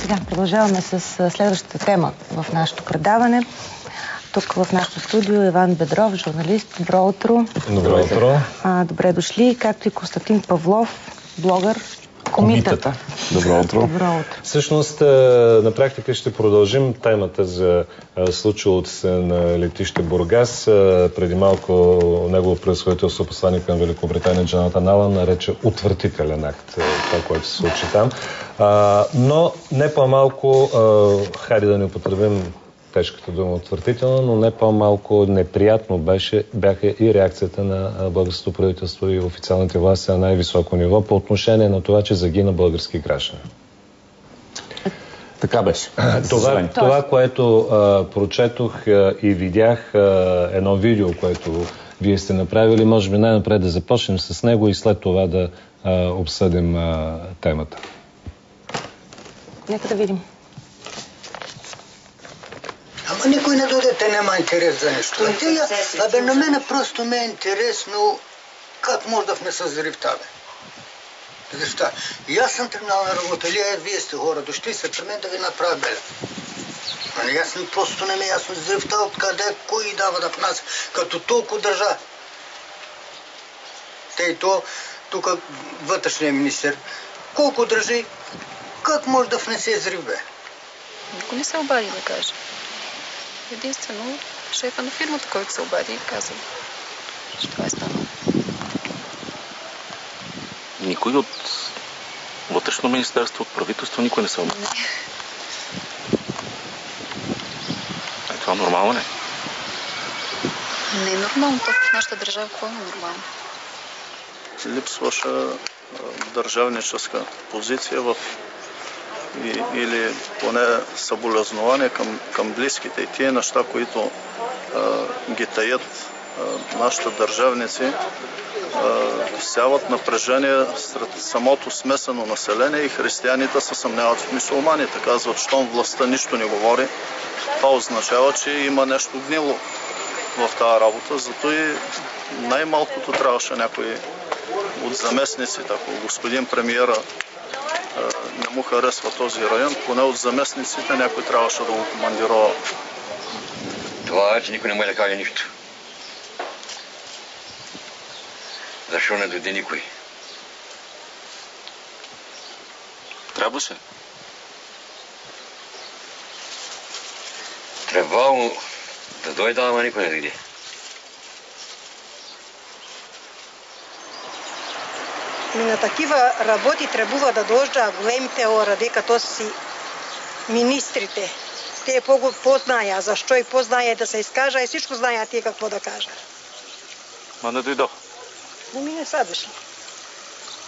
Сега продължаваме с следващата тема в нашето предаване. Тук в нашото студио Иван Бедров, журналист. Добро утро. Добро утро. Добре дошли, както и Константин Павлов, блогър. Комитата. Добро утро. Добро утро. Всъщност, на практика ще продължим темата за случилото се на летище Бургас. Преди малко негово превъзходителство посланик към Великобритания Джонатан Алън нарече отвратителен акт това, което се случи там. Но не по-малко, хайде да не употребим тежката дума отвратителна, но не по-малко неприятно бяха и реакцията на българското правителство и официалните власти на най-високо ниво по отношение на това, че загина български граждани. Така беше. Това, което прочетох и видях, едно видео, което вие сте направили, може би най-напред да започнем с него и след това да обсъдим темата. Нека да видим. Ама никой не дойде, те няма интерес за нещо. Абе, на мене просто ме е интересно как може да внеса взривта, бе. Взривта. И аз съм тръгнал на работа, вие сте хора, дошли се при мен да ви направя беля. Ами аз просто не ми е ясно взривта, откъде, кой дава да внася, като толкова държа. Те и то, тук вътрешния министър, колко държи, как може да внесе взрив, бе? Никой не се обади да каже. Единствено шефа на фирмата, който се обади и каза, че това е станало. Никой от вътрешно министерство, от правителство, никой не се обади. Това нормално не? Не е нормално. То в нашата държава какво е нормално? Липсваше държавническа позиция или поне съболезнование към близките. И тия неща, които ги таят нашите държавници, сяват напрежение сред самото смесено население и християните се съмняват в мюсюлманите. Казват, щом властта нищо не говори, това означава, че има нещо гнило в тази работа. Зато и най-малкото трябваше някой от заместниците, ако господин премиера не му харесва този район, поне от заместниците някой трябваше да го командирова. Това е, че никой не може да каже нищо. Защо не дойде никой? Трябваше. Трябвало да дойде, ама никой не дойде. На такива работи трябва да дойдат големите хора, като си министрите. Те познаят защо и познаят да се изкажа и всичко знаят и какво да кажа. Ма не дойдох. Не са дошли.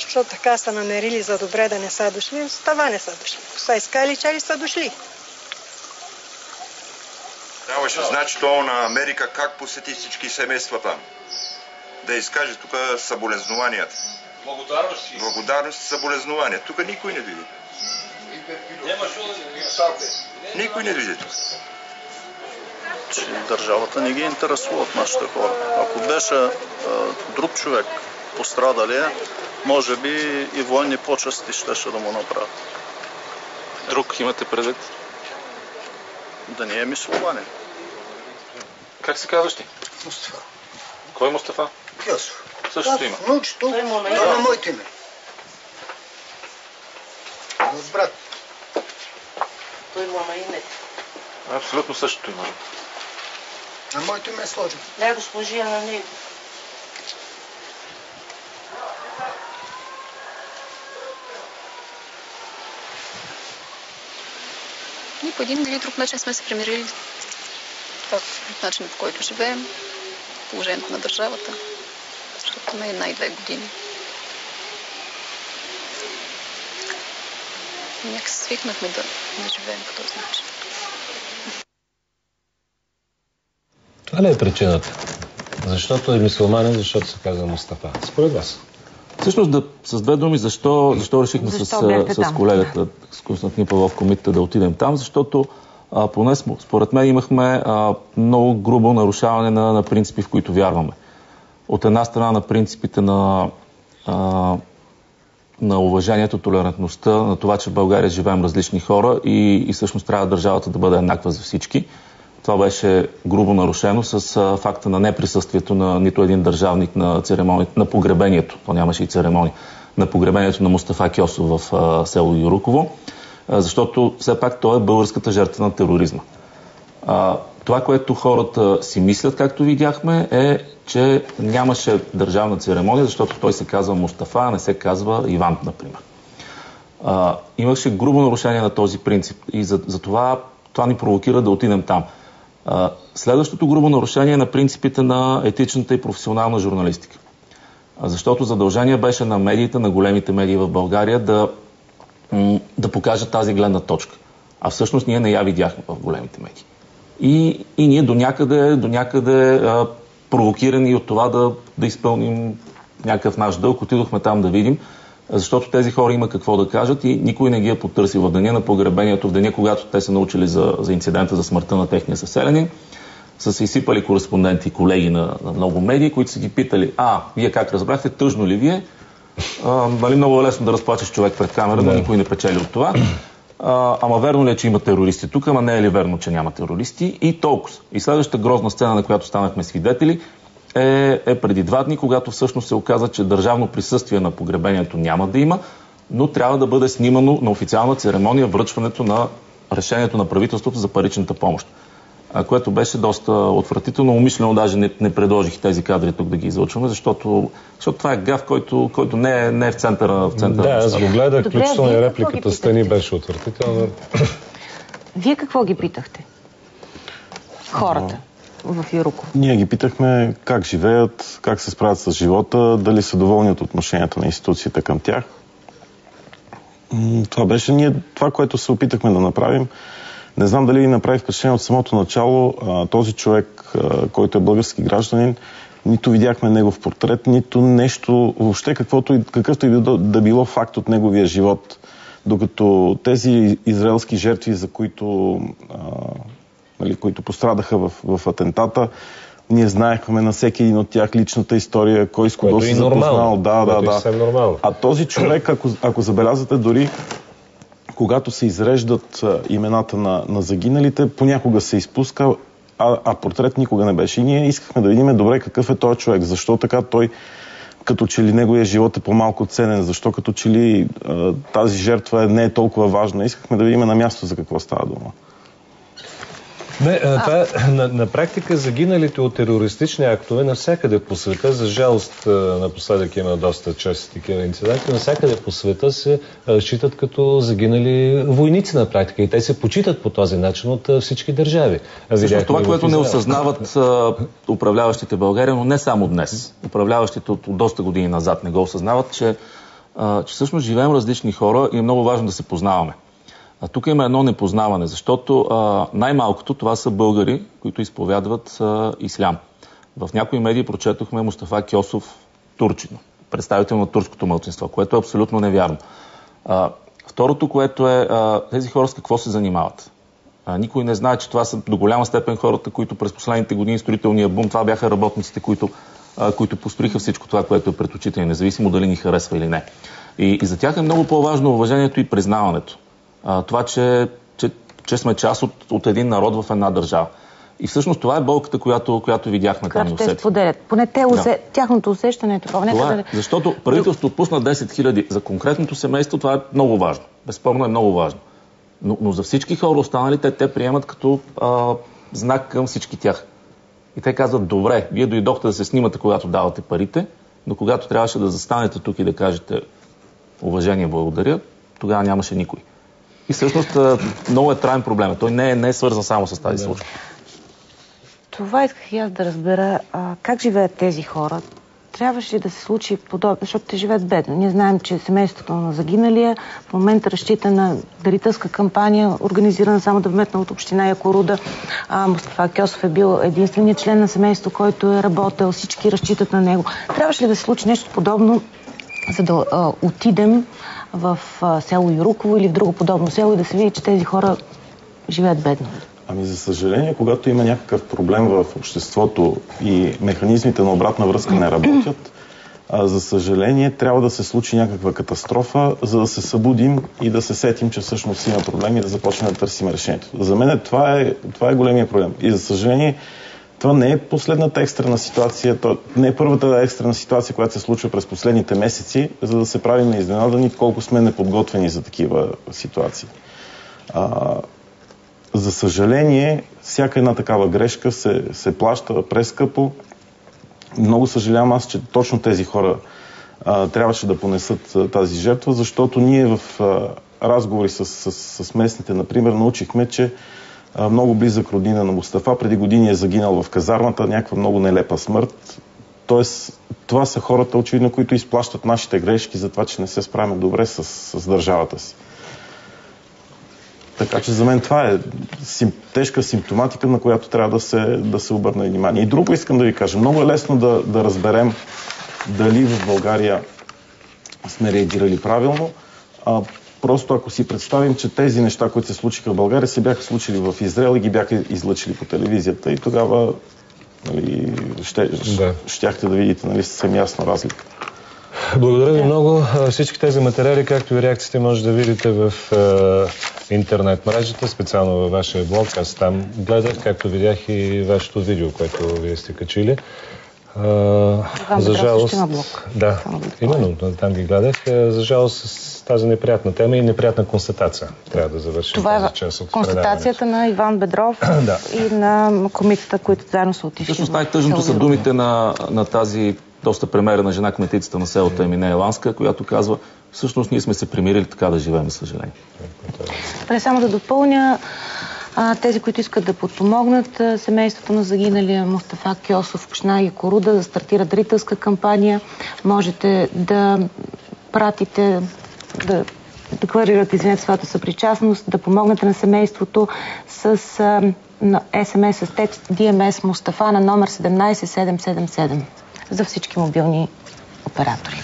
Защото така са намерили за добре да не са дошли, с това не са дошли. Са искали, че ли са дошли. Трябваше значи то на Америка как посети всички семейства там. Да изкаже тук съболезнованията. Благодарност и съболезнования. Тук никой не дойде. Никой не дойде тук. Че държавата не ги интересува от нашите хора. Ако беше друг човек пострадалия, може би и военни почести щеше да му направят. Друг имате предвид? Да не е мюсюлманин. Как се казваш ти? Мустафа. Кой е Мустафа? Йосиф. Същото има. Внучето, на моите име. Брат. Той има на име. Абсолютно същото има. На моето име е сложено. Не го сложи на него. Ние по един или друг начин сме се примирили в начина, по който живеем, положението на държавата, защото не е една и 2 години. Някак се свикнахме да живеем по този начин. Това ли е причината? Защото е мюсюлманин, защото се казва Мустафа. Според вас? Всъщност, с 2 думи, защо решихме с колегата, с Константин Павлов Комитета да отидем там? Защото поне според мен имахме много грубо нарушаване на принципи, в които вярваме. От една страна на принципите на на уважението, толерантността, на това, че в България живеем различни хора и всъщност трябва държавата да бъде еднаква за всички. Това беше грубо нарушено с факта на неприсъствието на нито един държавник на церемонията, на погребението, то нямаше и церемония, на погребението на Мустафа Кьосов в село Юруково, защото все пак той е българската жертва на тероризма. Това, което хората си мислят, както видяхме, е, че нямаше държавна церемония, защото той се казва Мустафа, а не се казва Иван, например. Имаше грубо нарушение на този принцип и за това ни провокира да отидем там. Следващото грубо нарушение е на принципите на етичната и професионална журналистика. Защото задължение беше на медиите, на големите медии в България да покажат тази гледна точка. А всъщност ние не я видяхме в големите медии. И ние до някъде провокирани от това да изпълним някакъв наш дълг, отидохме там да видим, защото тези хора има какво да кажат и никой не ги е потърсил в деня на погребението, в деня, когато те са научили за инцидента за смъртта на техния съселянин. Са се изсипали кореспонденти и колеги на много медии, които са ги питали: вие как разбрахте, тъжно ли вие? Нали много е лесно да разплачеш човек пред камера, но никой не печели от това. Ама верно ли е, че има терористи тук, ама не е ли верно, че няма терористи? И толкова. И следващата грозна сцена, на която станахме свидетели, е преди 2 дни, когато всъщност се оказа, че държавно присъствие на погребението няма да има, но трябва да бъде снимано на официална церемония връчването на решението на правителството за паричната помощ. Което беше доста отвратително. Умишлено даже не предложих тези кадри тук да ги излъчваме, защото това е гаф, който не е в центъра. Да, аз го гледах, включително и репликата Стани беше отвратителна. Вие какво ги питахте? Хората в Юруково. Ние ги питахме как живеят, как се справят с живота, дали са доволни от отношенията на институцията към тях. Това беше това, което се опитахме да направим. Не знам дали ви направи впечатление от самото начало. Този човек, който е български гражданин, нито видяхме негов портрет, нито нещо, въобще какъвто и да било факт от неговия живот. Докато тези израелски жертви, за които пострадаха в атентата, ние знаехме на всеки един от тях личната история, кой с кого се запознал. Да. А този човек, ако забелязвате, дори когато се изреждат имената на загиналите, понякога се изпуска, а портрет никога не беше. И ние искахме да видим добре какъв е този човек, защо така той, като че ли неговия живот е по-малко ценен, защо като че ли тази жертва не е толкова важна. Искахме да видим на място за какво става дума. На практика загиналите от терористични актове навсякъде по света, за жалост напоследък има доста чести такива инциденти, навсякъде по света се считат като загинали войници на практика и те се почитат по този начин от всички държави. Всъщност това, което не осъзнават управляващите България, но не само днес. Управляващите от доста години назад не го осъзнават, че всъщност живеем различни хора и е много важно да се познаваме. Тук има едно непознаване, защото най-малкото това са българи, които изповядват ислям. В някои медии прочетохме Мустафа Кьосов турчин, представител на турското малцинство, което е абсолютно невярно. Второто, което е тези хора с какво се занимават. Никой не знае, че това са до голяма степен хората, които през последните години строителния бум, това бяха работниците, които построиха всичко това, което е пред очите, независимо дали ни харесва или не. И за тях е много по-важно уважението и признаването. Това, че сме част от един народ в една държава. И всъщност това е болката, която видяхме там и усетихме. Те споделят. Поне тяхното усещане е това. Защото правителството отпусна 10 000 за конкретното семейство, това е много важно. Безспорно е много важно. Но за всички хора останали, те приемат като знак към всички тях. И те казват: добре, вие дойдохте да се снимате, когато давате парите, но когато трябваше да застанете тук и да кажете уважение, благодаря, тогава нямаше никой. И всъщност много е траен проблем. Той не е свързан само с тази случка. Това исках и аз да разбера. Как живеят тези хора? Трябваше да се случи подобно, защото те живеят бедно. Ние знаем, че семейството на загиналия в момента разчита на дарителска кампания, организирана само да вметна от община Якоруда. Мустафа Кьосов е бил единственият член на семейство, който е работил. Всички разчитат на него. Трябваше ли да се случи нещо подобно, за да отидем в село Юруково или в друго подобно село и да се види, че тези хора живеят бедно? За съжаление, когато има някакъв проблем в обществото и механизмите на обратна връзка не работят, За съжаление, трябва да се случи някаква катастрофа, за да се събудим и да се сетим, че всъщност има проблем и да започнем да търсим решението. За мен това е големия проблем. И за съжаление, това не е последната екстрена ситуация, не е първата екстрена ситуация, която се случва през последните месеци, за да се правим изненадани колко сме неподготвени за такива ситуации. За съжаление, всяка една такава грешка се плаща прескъпо. Много съжалявам аз, че точно тези хора трябваше да понесат тази жертва, защото ние в разговори с местните, например, научихме, че много близък роднина на Мустафа преди години е загинал в казармата, някаква много нелепа смърт. Тоест, това са хората, очевидно, които изплащат нашите грешки за това, че не се справяме добре с държавата си. Така че за мен това е тежка симптоматика, на която трябва да се обърне внимание. И друго искам да ви кажа. Много е лесно да разберем дали в България сме реагирали правилно. Просто ако си представим, че тези неща, които се случиха в България, се бяха случили в Израел и ги бяха излъчили по телевизията. И тогава щяхте да видите съвсем ясна разлика. Благодаря ви много. Всички тези материали, както и реакциите, може да видите в интернет мрежата, специално във вашия блог. Аз там гледах, както видях и вашето видео, което вие сте качили. За жалост... Да, именно, там ги гледах. За жалост с тази неприятна тема и неприятна констатация трябва да завършим. Това е констатацията на Иван Бедров и на комитета, които заедно са отишли. Всъщност най-тъжното са думите на тази доста премерена жена, кметицата на селото Еминея Ланска, която казва: всъщност ние сме се примирили така да живеем, съжаление. Само да допълня, тези, които искат да подпомогнат семейството на загиналия Мустафа Кьосов, община Якоруда, да стартира дарителска кампания, можете да пратите, да декларирате своята съпричастност, да помогнете на семейството с СМС с текст DMS Мустафа на номер 17777 за всички мобилни оператори.